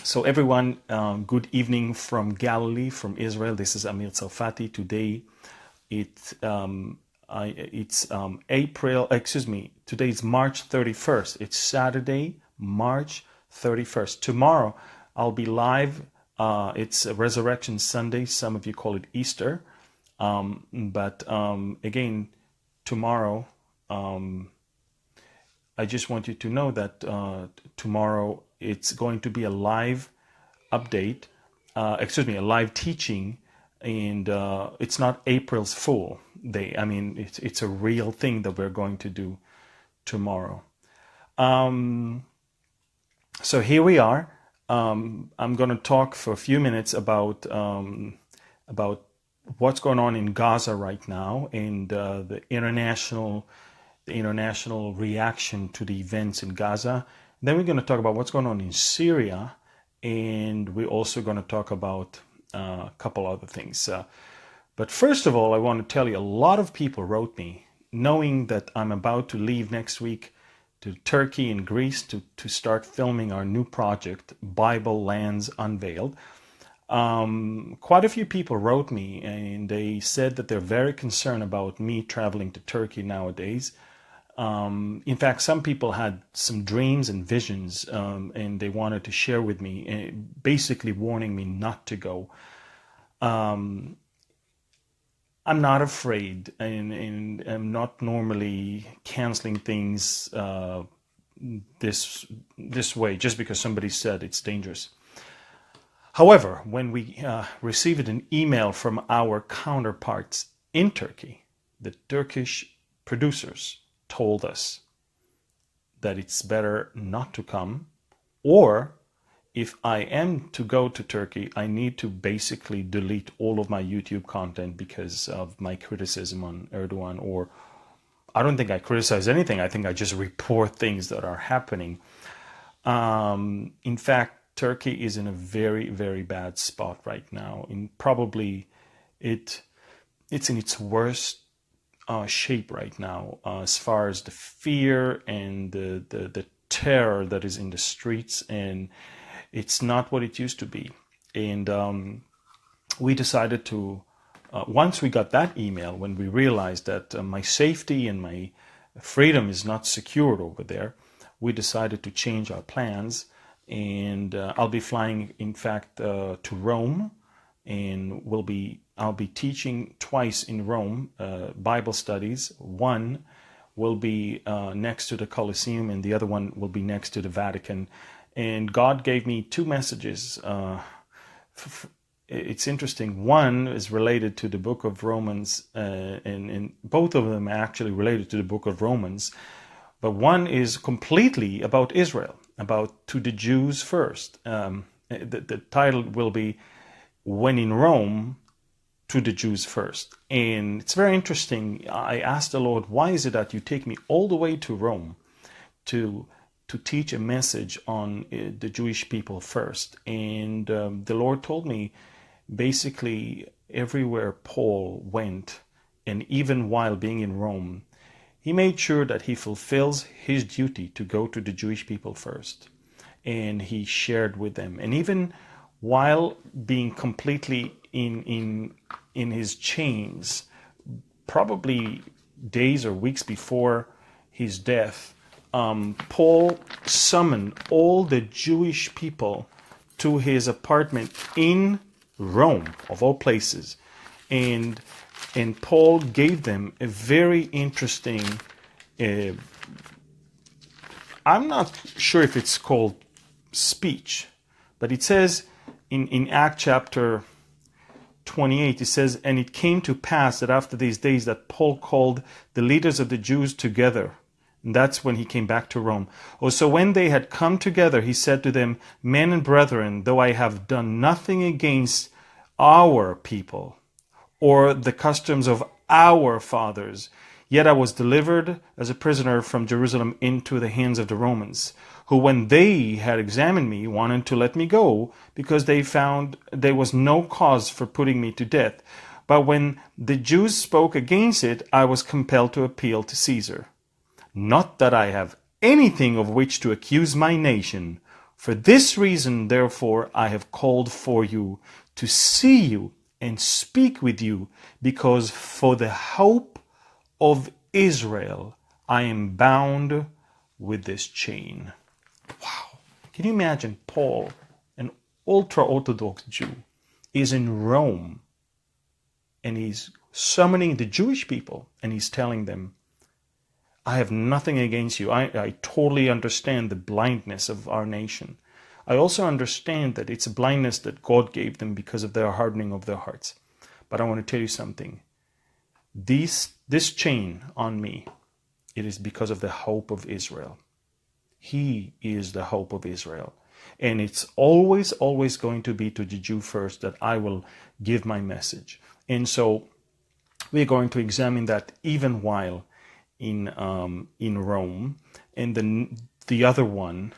So everyone, good evening from Galilee, from Israel. This is Amir Tsarfati. Today, it's April. Excuse me. Today is March 31st. It's Saturday, March 31st. Tomorrow, I'll be live. It's Resurrection Sunday. Some of you call it Easter, but again, tomorrow. I just want you to know that tomorrow it's going to be a live update, a live teaching, and it's not April's Fool Day. I mean, it's a real thing that we're going to do tomorrow. So here we are. I'm going to talk for a few minutes about what's going on in Gaza right now and the international reaction to the events in Gaza. Then we're going to talk about what's going on in Syria, and we're also going to talk about a couple other things. But first of all, I want to tell you, a lot of people wrote me, knowing that I'm about to leave next week to Turkey and Greece to start filming our new project, Bible Lands Unveiled. Quite a few people wrote me, and they said that they're very concerned about me traveling to Turkey nowadays. In fact, some people had some dreams and visions, and they wanted to share with me, basically warning me not to go. I'm not afraid, and I'm not normally canceling things this way just because somebody said it's dangerous. However, when we received an email from our counterparts in Turkey, the Turkish producers told us that it's better not to come, or if I am to go to Turkey, I need to basically delete all of my YouTube content because of my criticism on Erdogan. Or I don't think I criticize anything. I think I just report things that are happening. In fact, Turkey is in a very, very bad spot right now. Probably it's in its worst shape right now, as far as the fear and the terror that is in the streets, and it's not what it used to be. And we decided to, once we got that email, when we realized that my safety and my freedom is not secured over there, we decided to change our plans. And I'll be flying, in fact, to Rome, and I'll be teaching twice in Rome, Bible studies. One will be next to the Colosseum, and the other one will be next to the Vatican. And God gave me two messages. It's interesting. One is related to the book of Romans, and both of them are actually related to the book of Romans. But one is completely about Israel, about to the Jews first. The title will be When in Rome, to the Jews first. And it's very interesting. I asked the Lord, why is it that you take me all the way to Rome to teach a message on the Jewish people first? And the Lord told me, basically, everywhere Paul went, and even while being in Rome, he made sure that he fulfills his duty to go to the Jewish people first. And he shared with them. And even while being completely in his chains, probably days or weeks before his death, Paul summoned all the Jewish people to his apartment in Rome, of all places. And Paul gave them a very interesting, I'm not sure if it's called speech, but it says in Acts chapter 28, it says, and it came to pass that after these days that Paul called the leaders of the Jews together. And that's when he came back to Rome. Oh, so when they had come together, he said to them, men and brethren, though I have done nothing against our people or the customs of our fathers, yet I was delivered as a prisoner from Jerusalem into the hands of the Romans, who when they had examined me wanted to let me go, because they found there was no cause for putting me to death. But when the Jews spoke against it, I was compelled to appeal to Caesar. Not that I have anything of which to accuse my nation, For this reason, therefore, I have called for you to see you and speak with you, because for the hope of Israel, I am bound with this chain. Wow. Can you imagine Paul, an ultra-Orthodox Jew, is in Rome, and he's summoning the Jewish people, and he's telling them, I have nothing against you. I totally understand the blindness of our nation. I also understand that it's a blindness that God gave them because of their hardening of their hearts. But I want to tell you something. This chain on me, it is because of the hope of Israel. He is the hope of Israel. And it's always, always going to be to the Jew first that I will give my message. And so we're going to examine that even while in Rome. And then the other one,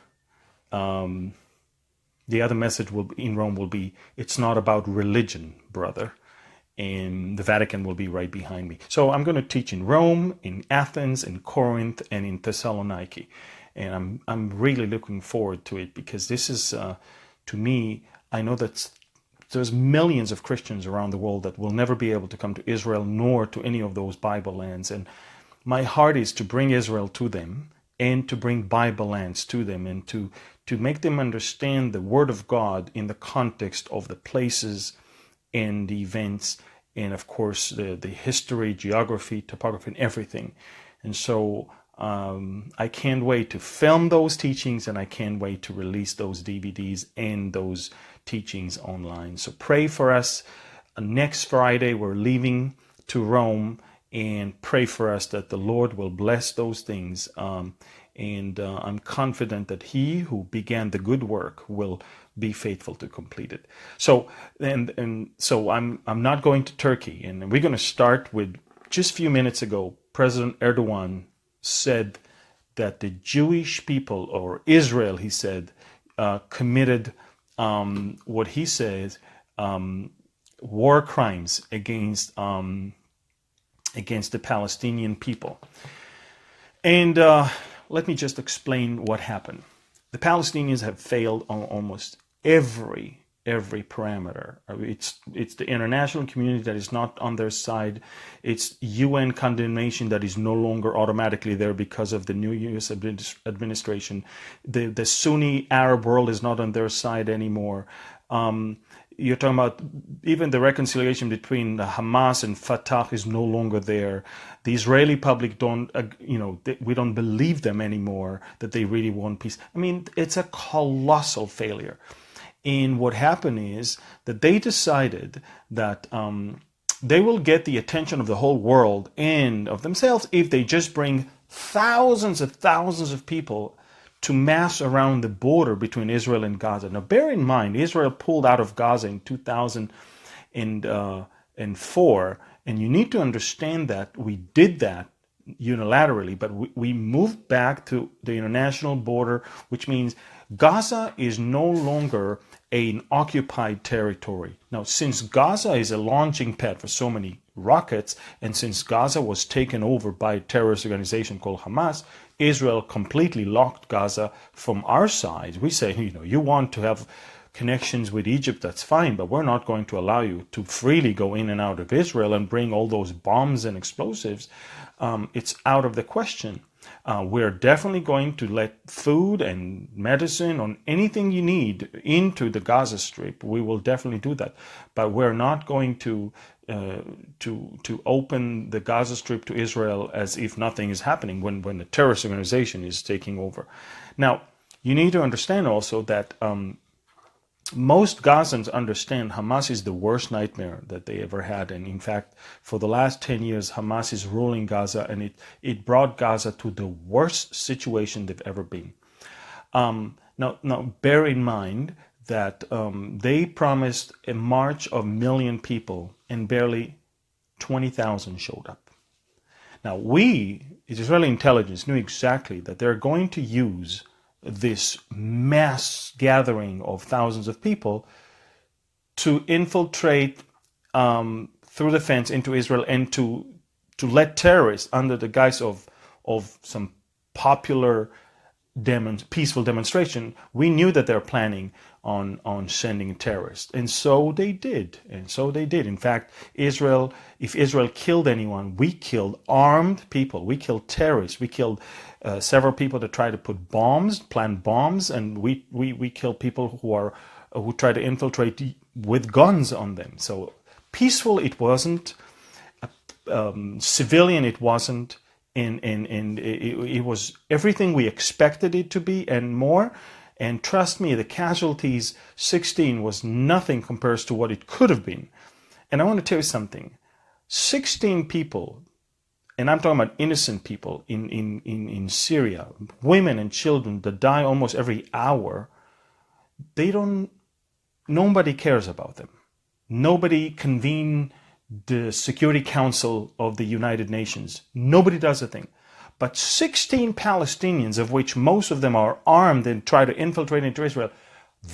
the other message in Rome will be, it's not about religion, brother. And the Vatican will be right behind me. So I'm going to teach in Rome, in Athens, in Corinth, and in Thessaloniki. And I'm really looking forward to it, because this is, to me, I know that there's millions of Christians around the world that will never be able to come to Israel nor to any of those Bible lands. And my heart is to bring Israel to them and to bring Bible lands to them, and to make them understand the Word of God in the context of the places and the events, and of course the history, geography, topography, and everything. And so I can't wait to film those teachings, and I can't wait to release those DVDs and those teachings online. So pray for us. Next Friday we're leaving to Rome, and pray for us that the Lord will bless those things. And I'm confident that He who began the good work will be faithful to complete it. So so I'm not going to Turkey, and we're going to start with, just a few minutes ago, President Erdogan said that the Jewish people, or Israel, he said, committed what he says war crimes against the Palestinian people. And let me just explain what happened. The Palestinians have failed on almost every parameter. It's the international community that is not on their side. It's UN condemnation that is no longer automatically there because of the new US administration. The Sunni Arab world is not on their side anymore. You're talking about even the reconciliation between Hamas and Fatah is no longer there. The Israeli public we don't believe them anymore that they really want peace. I mean, it's a colossal failure. And what happened is that they decided that they will get the attention of the whole world and of themselves if they just bring thousands of people to mass around the border between Israel and Gaza. Now, bear in mind, Israel pulled out of Gaza in 2004, and you need to understand that we did that unilaterally, but we moved back to the international border, which means Gaza is no longer an occupied territory. Now, since Gaza is a launching pad for so many rockets, and since Gaza was taken over by a terrorist organization called Hamas, Israel completely locked Gaza from our side. We say, you want to have connections with Egypt, that's fine, but we're not going to allow you to freely go in and out of Israel and bring all those bombs and explosives. It's out of the question. We're definitely going to let food and medicine or anything you need into the Gaza Strip. We will definitely do that, but we're not going to open the Gaza Strip to Israel as if nothing is happening when the terrorist organization is taking over. Now, you need to understand also that most Gazans understand Hamas is the worst nightmare that they ever had. And in fact, for the last 10 years, Hamas is ruling Gaza, and it brought Gaza to the worst situation they've ever been. Now, bear in mind that they promised a march of 1 million people, and barely 20,000 showed up. Now, Israeli intelligence, knew exactly that they're going to use this mass gathering of thousands of people to infiltrate through the fence into Israel, and to let terrorists, under the guise of some popular peaceful demonstration. We knew that they're planning on sending terrorists, and so they did. In fact, if Israel killed anyone, we killed armed people. We killed terrorists. We killed several people that tried to plant bombs, and we killed people who tried to infiltrate with guns on them. So peaceful it wasn't. Civilian it wasn't. And it was everything we expected it to be and more. And trust me, the casualties, 16, was nothing compared to what it could have been. And I want to tell you something. 16 people, and I'm talking about innocent people in Syria, women and children that die almost every hour, nobody cares about them. Nobody convened the Security Council of the United Nations. Nobody does a thing. But 16 Palestinians, of which most of them are armed and try to infiltrate into Israel,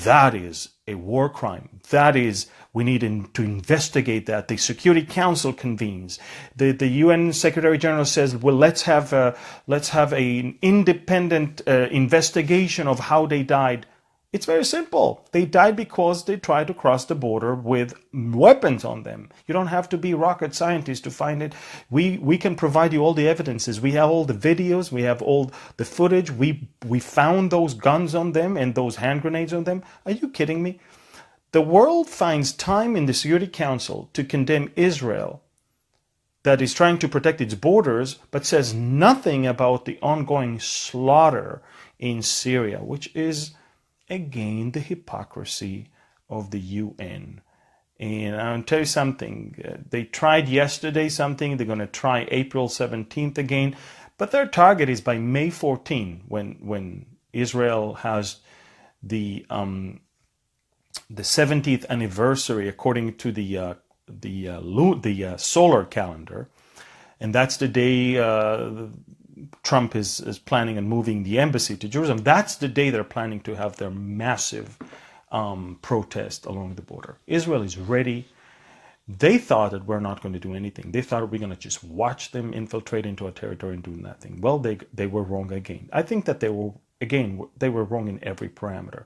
that is a war crime. That is, we need to investigate that. The Security Council convenes. The UN Secretary General says, well, let's have an independent investigation of how they died. It's very simple. They died because they tried to cross the border with weapons on them. You don't have to be rocket scientists to find it. We can provide you all the evidences. We have all the videos. We have all the footage. We found those guns on them and those hand grenades on them. Are you kidding me? The world finds time in the Security Council to condemn Israel that is trying to protect its borders, but says nothing about the ongoing slaughter in Syria, which is again the hypocrisy of the UN. And I'll tell you something, they tried yesterday something, they're going to try April 17th again, but their target is by May 14, when Israel has the 70th anniversary according to the solar calendar, and that's the day Trump is planning on moving the embassy to Jerusalem. That's the day they're planning to have their massive protest along the border. Israel is ready. They thought that we're not going to do anything. They thought we're going to just watch them infiltrate into our territory and do nothing. Well, they were wrong again. I think that they were wrong in every parameter.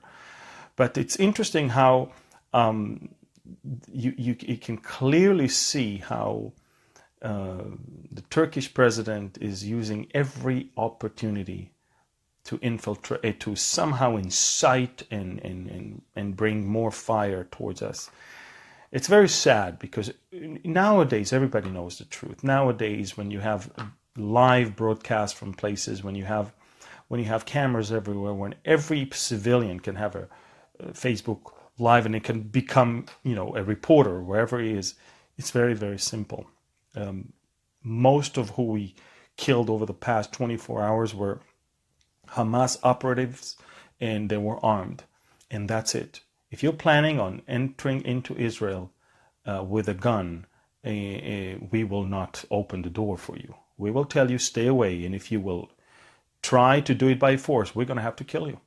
But it's interesting how you can clearly see how the Turkish president is using every opportunity to infiltrate, to somehow incite and bring more fire towards us. It's very sad because nowadays everybody knows the truth. Nowadays, when you have live broadcasts from places, when you have cameras everywhere, when every civilian can have a Facebook Live and it can become, a reporter wherever he is, it's very, very simple. Most of who we killed over the past 24 hours were Hamas operatives, and they were armed, and that's it. If you're planning on entering into Israel with a gun, we will not open the door for you. We will tell you stay away, and if you will try to do it by force, we're going to have to kill you.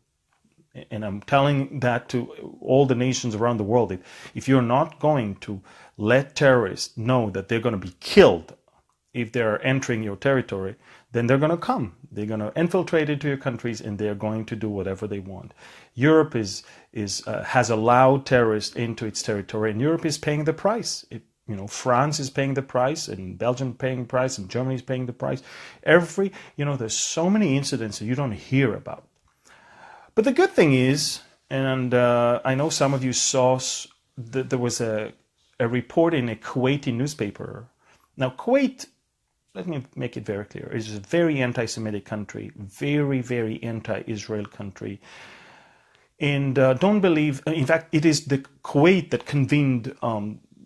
And I'm telling that to all the nations around the world. If you're not going to let terrorists know that they're going to be killed if they're entering your territory, then they're going to come. They're going to infiltrate into your countries, and they're going to do whatever they want. Europe has allowed terrorists into its territory, and Europe is paying the price. France is paying the price, and Belgium paying the price, and Germany is paying the price. There's so many incidents that you don't hear about. But the good thing is, and I know some of you saw that there was a report in a Kuwaiti newspaper. Now, Kuwait, let me make it very clear, is a very anti-Semitic country, very, very anti-Israel country. And don't believe, in fact, it is the Kuwait that convened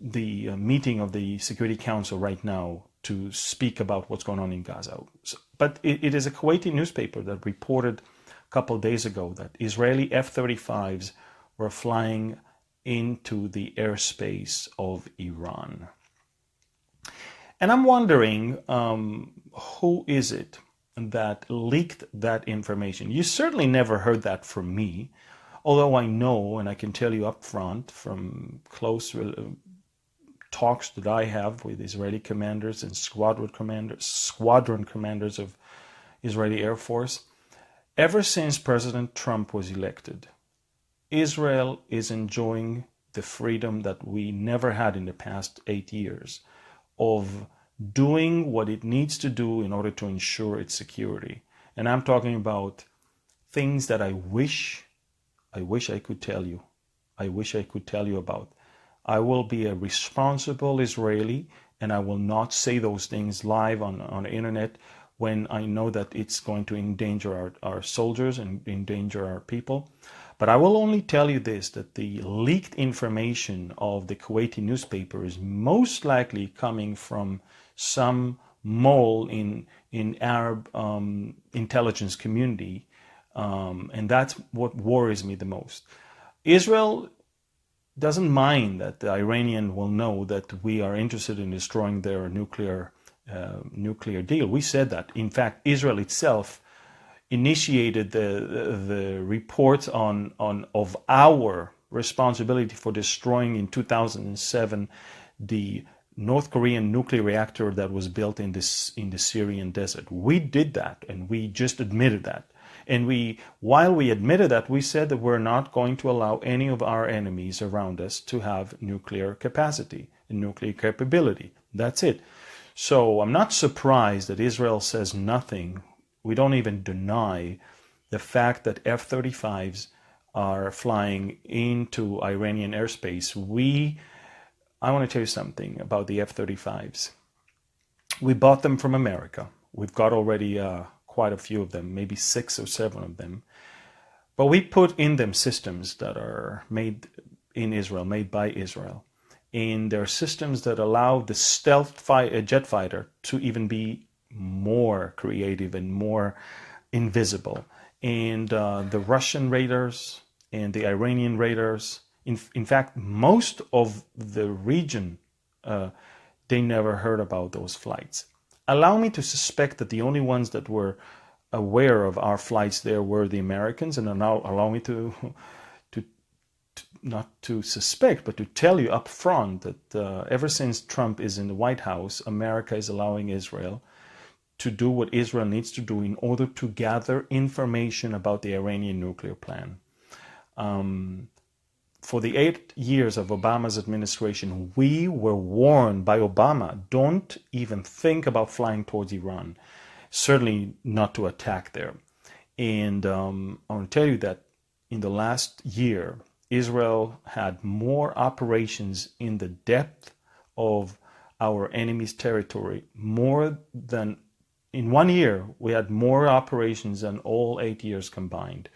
the meeting of the Security Council right now to speak about what's going on in Gaza. But it is a Kuwaiti newspaper that reported a couple of days ago that Israeli F-35s were flying into the airspace of Iran. And I'm wondering, who is it that leaked that information? You certainly never heard that from me, although I know, and I can tell you up front from close talks that I have with Israeli commanders and squadron commanders of Israeli Air Force, Ever since President Trump was elected, Israel is enjoying the freedom that we never had in the past 8 years of doing what it needs to do in order to ensure its security. And I'm talking about things that I wish I could tell you. I wish I could tell you about. I will be a responsible Israeli, and I will not say those things live on the internet when I know that it's going to endanger our soldiers and endanger our people. But I will only tell you this, that the leaked information of the Kuwaiti newspaper is most likely coming from some mole in Arab intelligence community, and that's what worries me the most. Israel doesn't mind that the Iranian will know that we are interested in destroying their nuclear deal. We said that. In fact, Israel itself initiated the report of our responsibility for destroying in 2007 the North Korean nuclear reactor that was built in the Syrian desert. We did that, and we just admitted that. And while we admitted that, we said that we're not going to allow any of our enemies around us to have nuclear capacity and nuclear capability. That's it. So I'm not surprised that Israel says nothing. We don't even deny the fact that F-35s are flying into Iranian airspace. I want to tell you something about the F-35s. We bought them from America. We've got already quite a few of them, maybe 6 or 7 of them. But we put in them systems that are made in Israel, made by Israel. And there are systems that allow the stealth jet fighter to even be more creative and more invisible. And the Russian raiders and the Iranian raiders, in fact, most of the region, they never heard about those flights. Allow me to suspect that the only ones that were aware of our flights there were the Americans, and now allow me to not to suspect, but to tell you up front that ever since Trump is in the White House, America is allowing Israel to do what Israel needs to do in order to gather information about the Iranian nuclear plan. For the 8 years of Obama's administration, we were warned by Obama, don't even think about flying towards Iran, certainly not to attack there. And I want to tell you that in the last year, Israel had more operations in the depth of our enemy's territory, more than in 1 year. We had more operations than all 8 years combined.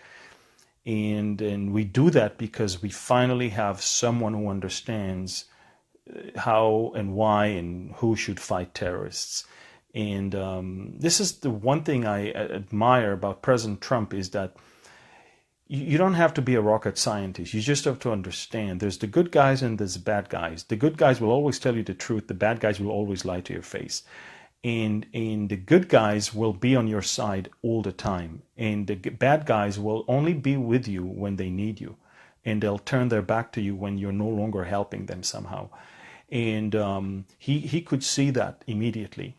And we do that because we finally have someone who understands how and why and who should fight terrorists. And this is the one thing I admire about President Trump, is that you don't have to be a rocket scientist. You just have to understand there's the good guys and there's the bad guys. The good guys will always tell you the truth. The bad guys will always lie to your face. And the good guys will be on your side all the time. And the bad guys will only be with you when they need you. And they'll turn their back to you when you're no longer helping them somehow. And he could see that immediately.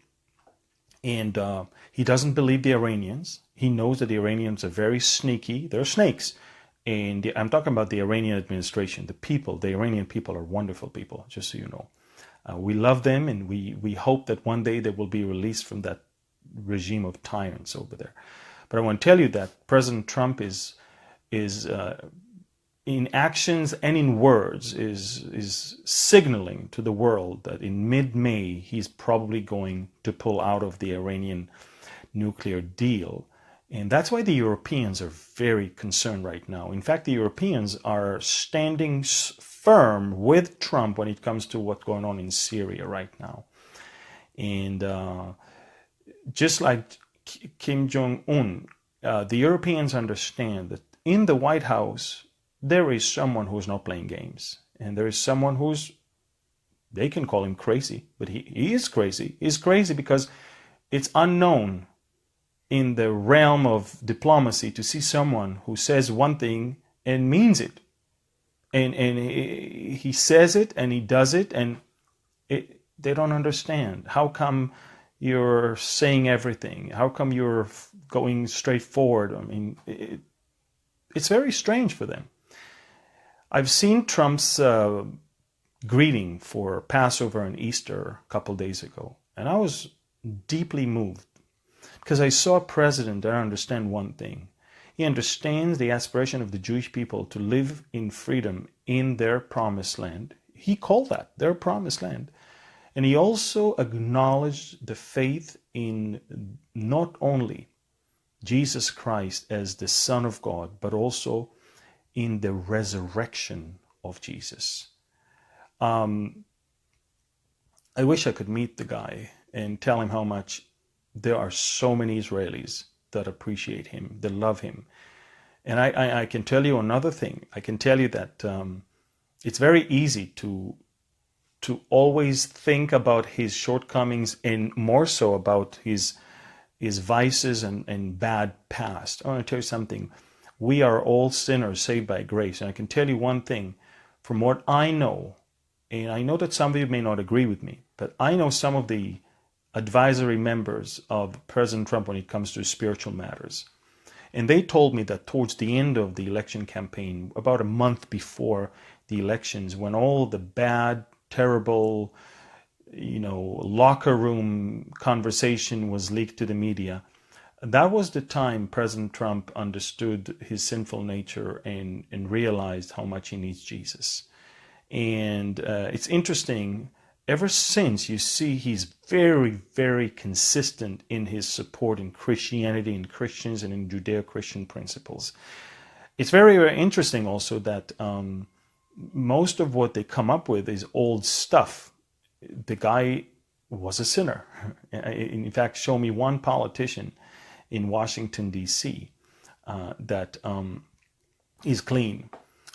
And he doesn't believe the Iranians. He knows that the Iranians are very sneaky. They're snakes. And I'm talking about the Iranian administration, the people. The Iranian people are wonderful people, just so you know. We love them, and we hope that one day they will be released from that regime of tyrants over there. But I want to tell you that President Trump is in actions and in words is signaling to the world that in mid-May he's probably going to pull out of the Iranian nuclear deal. And that's why the Europeans are very concerned right now. In fact, the Europeans are standing firm with Trump when it comes to what's going on in Syria right now. And just like Kim Jong-un, the Europeans understand that in the White House, there is someone who's not playing games. And there is someone they can call him crazy, but he is crazy. He's crazy because it's unknown in the realm of diplomacy to see someone who says one thing and means it. And he says it and he does it, and they don't understand. How come you're saying everything? How come you're going straight forward? I mean, it's very strange for them. I've seen Trump's greeting for Passover and Easter a couple days ago, and I was deeply moved because I saw a president that understands one thing. He understands the aspiration of the Jewish people to live in freedom in their promised land. He called that their promised land. And he also acknowledged the faith in not only Jesus Christ as the Son of God, but also in the resurrection of Jesus. I wish I could meet the guy and tell him how much there are so many Israelis that appreciate him, that love him. And I can tell you another thing. I can tell you that it's very easy to always think about his shortcomings and more so about his vices and bad past. I want to tell you something. We are all sinners saved by grace. And I can tell you one thing. From what I know, and I know that some of you may not agree with me, but I know some of the advisory members of President Trump when it comes to spiritual matters. And they told me that towards the end of the election campaign, about a month before the elections, when all the bad, terrible, locker room conversation was leaked to the media, that was the time President Trump understood his sinful nature and realized how much he needs Jesus. And it's interesting, ever since, you see he's very, very consistent in his support in Christianity and Christians and in Judeo-Christian principles. It's very, very interesting also that most of what they come up with is old stuff. The guy was a sinner. In fact, show me one politician in Washington, D.C. that is clean.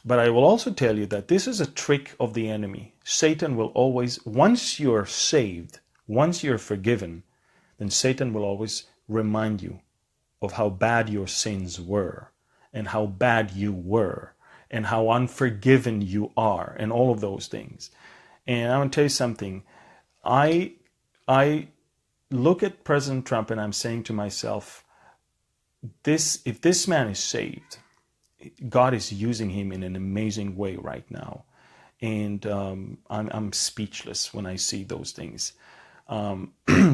But I will also tell you that this is a trick of the enemy. Satan will always, once you're saved, once you're forgiven, then Satan will always remind you of how bad your sins were and how bad you were and how unforgiven you are and all of those things. And I want to tell you something. I look at President Trump and I'm saying to myself, if this man is saved, God is using him in an amazing way right now. And I'm speechless when I see those things.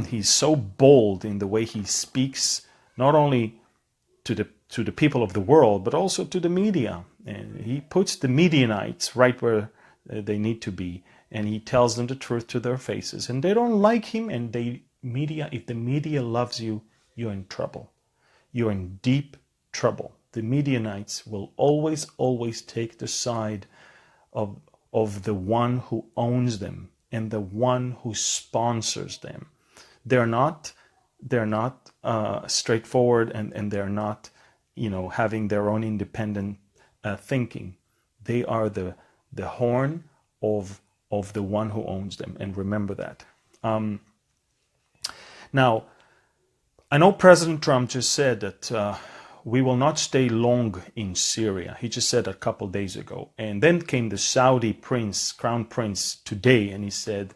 He's so bold in the way he speaks, not only to the people of the world, but also to the media. And he puts the Midianites right where they need to be, and he tells them the truth to their faces. And they don't like him, and if the media loves you, you're in trouble. You're in deep trouble. The Midianites will always, always take the side of the one who owns them and the one who sponsors them. They're not straightforward, and they're not, having their own independent thinking. They are the horn of the one who owns them, and remember that. Now, I know President Trump just said that we will not stay long in Syria. He just said a couple days ago. And then came the Saudi crown prince today, and he said,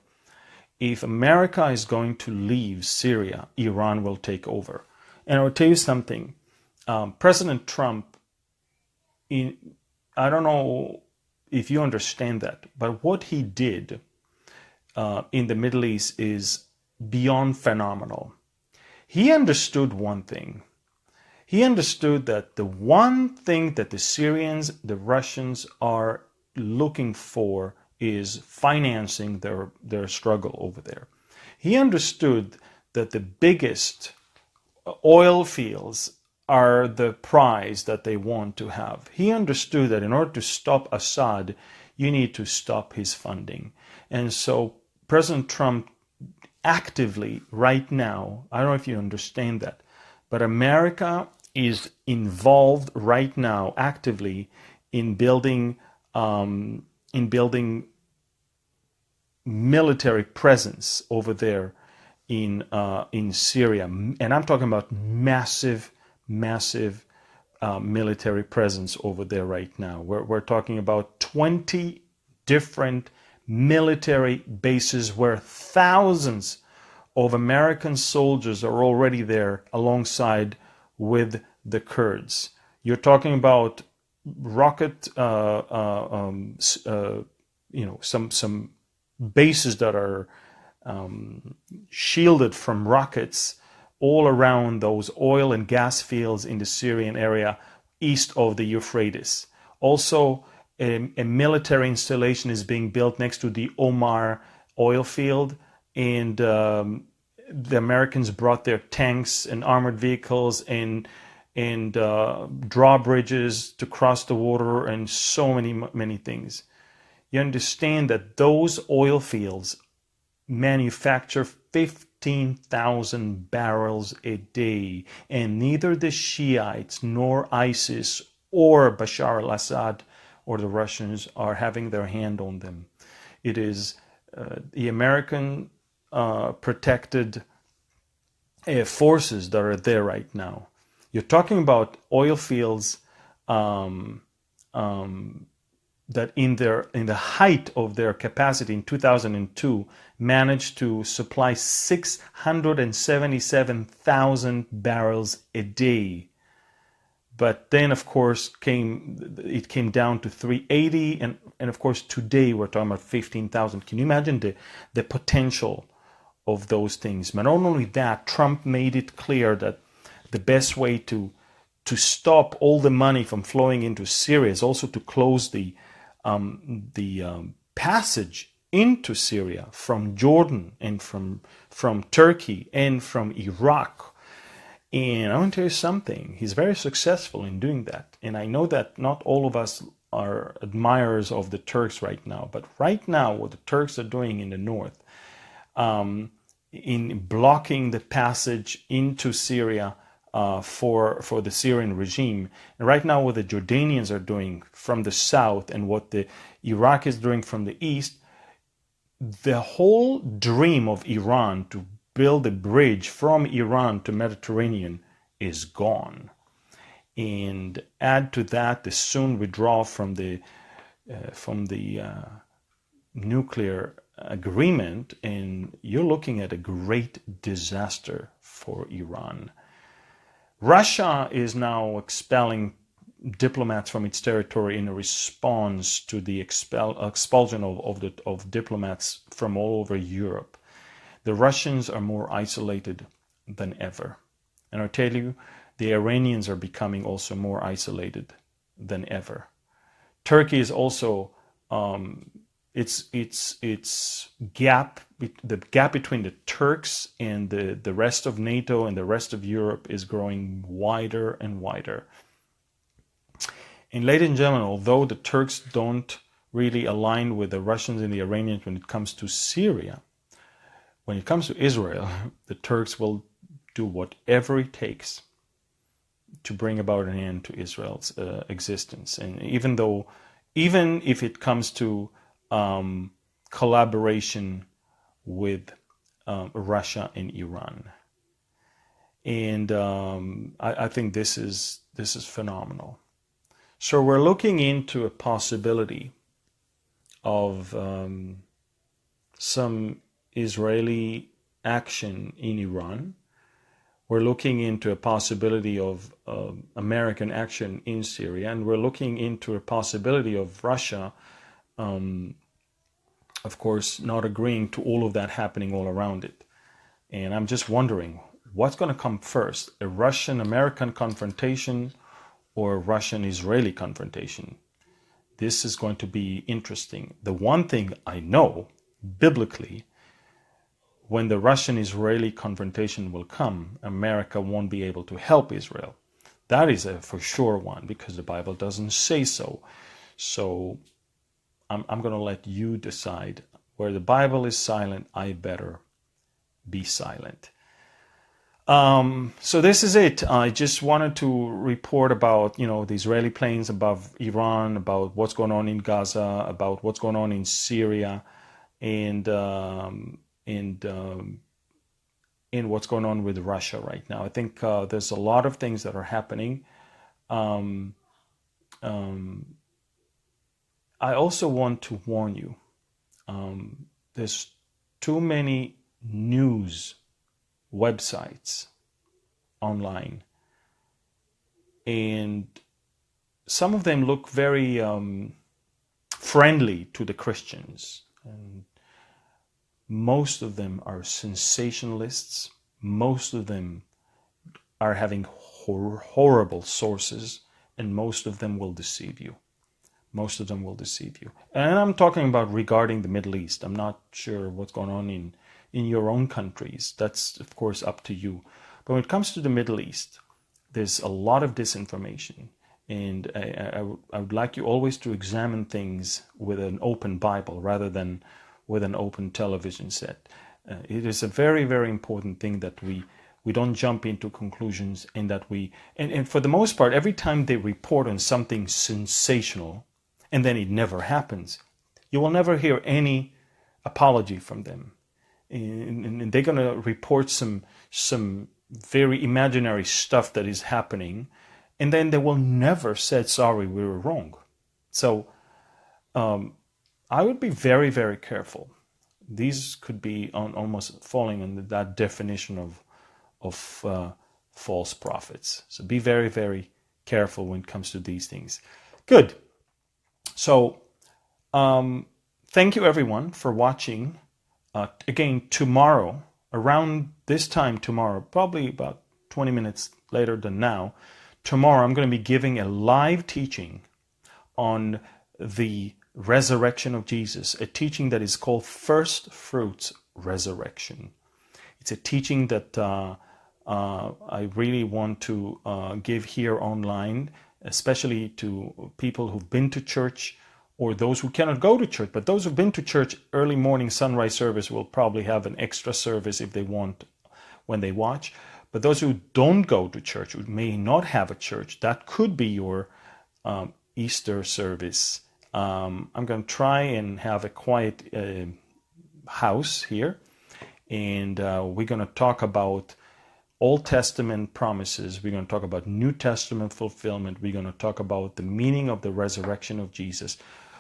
if America is going to leave Syria, Iran will take over. And I will tell you something. President Trump, I don't know if you understand that, but what he did in the Middle East is beyond phenomenal. He understood one thing. He understood that the one thing that the Syrians, the Russians are looking for is financing their struggle over there. He understood that the biggest oil fields are the prize that they want to have. He understood that in order to stop Assad, you need to stop his funding. And so President Trump actively right now, I don't know if you understand that, but America is involved right now actively in building military presence over there in Syria, and I'm talking about massive military presence over there right now. We're talking about 20 different military bases where thousands of American soldiers are already there alongside with the Kurds. You're talking about rocket, some bases that are shielded from rockets all around those oil and gas fields in the Syrian area east of the Euphrates. Also, a military installation is being built next to the Omar oil field, and the Americans brought their tanks and armored vehicles and drawbridges to cross the water and so many things. You understand that those oil fields manufacture 15,000 barrels a day, and neither the Shiites nor ISIS or Bashar al-Assad or the Russians are having their hand on them. It is the American protected forces that are there right now. You're talking about oil fields that in the height of their capacity in 2002 managed to supply 677,000 barrels a day. But then, of course, it came down to 380, and of course today we're talking about 15,000. Can you imagine the potential of those things? But not only that, Trump made it clear that the best way to stop all the money from flowing into Syria is also to close the passage into Syria from Jordan and from Turkey and from Iraq. And I want to tell you something, he's very successful in doing that. And I know that not all of us are admirers of the Turks right now, but right now what the Turks are doing in the north, in blocking the passage into Syria for the Syrian regime, and right now what the Jordanians are doing from the south and what the Iraq is doing from the east, the whole dream of Iran to build a bridge from Iran to Mediterranean is gone. And add to that the soon withdrawal from the nuclear agreement, and you're looking at a great disaster for Iran. Russia is now expelling diplomats from its territory in a response to the expulsion of diplomats from all over Europe. The Russians are more isolated than ever. And I tell you, the Iranians are becoming also more isolated than ever. Turkey is also, the gap between the Turks and the rest of NATO and the rest of Europe is growing wider and wider. And ladies and gentlemen, although the Turks don't really align with the Russians and the Iranians when it comes to Syria, when it comes to Israel, the Turks will do whatever it takes to bring about an end to Israel's existence. And even if it comes to collaboration with Russia and Iran. And I think this is phenomenal. So we're looking into a possibility of some Israeli action in Iran. We're looking into a possibility of American action in Syria, and we're looking into a possibility of Russia, of course, not agreeing to all of that happening all around it. And I'm just wondering, what's going to come first, a Russian-American confrontation or a Russian-Israeli confrontation? This is going to be interesting. The one thing I know, biblically, when the Russian-Israeli confrontation will come, America won't be able to help Israel. That is a for sure one, because the Bible doesn't say so. So I'm going to let you decide. Where the Bible is silent, I better be silent. So this is it. I just wanted to report about, the Israeli planes above Iran, about what's going on in Gaza, about what's going on in Syria, and what's going on with Russia right now. I think there's a lot of things that are happening. I also want to warn you, there's too many news websites online, and some of them look very friendly to the Christians, and most of them are sensationalists. Most of them are having horrible sources, and most of them will deceive you. Most of them will deceive you. And I'm talking about regarding the Middle East. I'm not sure what's going on in your own countries. That's, of course, up to you. But when it comes to the Middle East, there's a lot of disinformation. And I would like you always to examine things with an open Bible rather than with an open television set. It is a very, very important thing that we don't jump into conclusions, and that and for the most part, every time they report on something sensational, and then it never happens, you will never hear any apology from them. And they're going to report some very imaginary stuff that is happening, and then they will never say, sorry, we were wrong. So I would be very, very careful. These could be almost falling under that definition of false prophets. So be very, very careful when it comes to these things. Good. So thank you, everyone, for watching. Again, tomorrow, around this time tomorrow, probably about 20 minutes later than now, tomorrow I'm going to be giving a live teaching on the resurrection of Jesus, a teaching that is called First Fruits Resurrection. It's a teaching that I really want to give here online, especially to people who've been to church, or those who cannot go to church. But those who've been to church, early morning sunrise service will probably have an extra service if they want when they watch. But those who don't go to church, who may not have a church, that could be your Easter service. I'm going to try and have a quiet house here, and we're going to talk about Old Testament promises. We're going to talk about New Testament fulfillment. We're going to talk about the meaning of the resurrection of Jesus.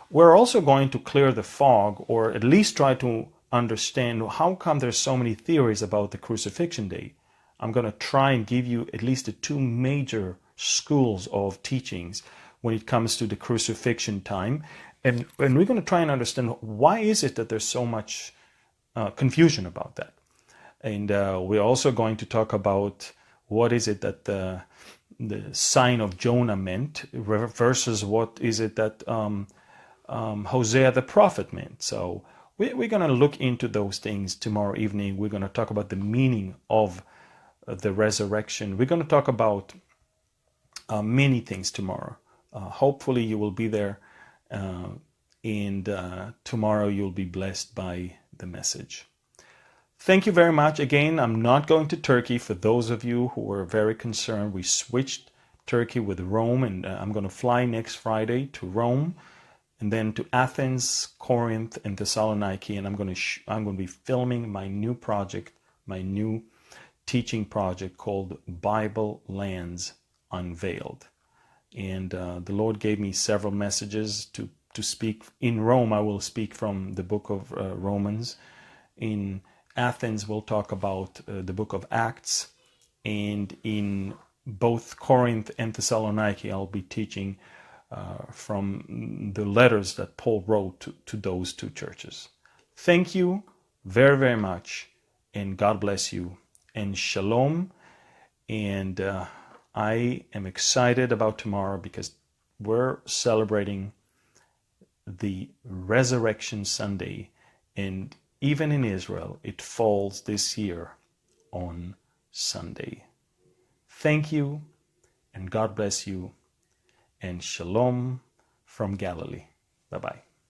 We're also going to clear the fog, or at least try to understand how come there's so many theories about the crucifixion day. I'm going to try and give you at least the two major schools of teachings when it comes to the crucifixion time. And we're going to try and understand why is it that there's so much confusion about that. And we're also going to talk about what is it that the sign of Jonah meant versus what is it that Hosea the prophet meant. So we're going to look into those things tomorrow evening. We're going to talk about the meaning of the resurrection. We're going to talk about many things tomorrow. Hopefully you will be there, and tomorrow you'll be blessed by the message. Thank you very much. Again, I'm not going to Turkey. For those of you who were very concerned, we switched Turkey with Rome, and I'm going to fly next Friday to Rome, and then to Athens, Corinth, and Thessaloniki, and I'm going to be filming my new project, my new teaching project called Bible Lands Unveiled. And the Lord gave me several messages to speak. In Rome, I will speak from the book of Romans. In Athens, we'll talk about the book of Acts. And in both Corinth and Thessaloniki, I'll be teaching from the letters that Paul wrote to those two churches. Thank you very, very much, and God bless you, and shalom. And I am excited about tomorrow because we're celebrating the Resurrection Sunday, and even in Israel, it falls this year on Sunday. Thank you, and God bless you, and shalom from Galilee. Bye-bye.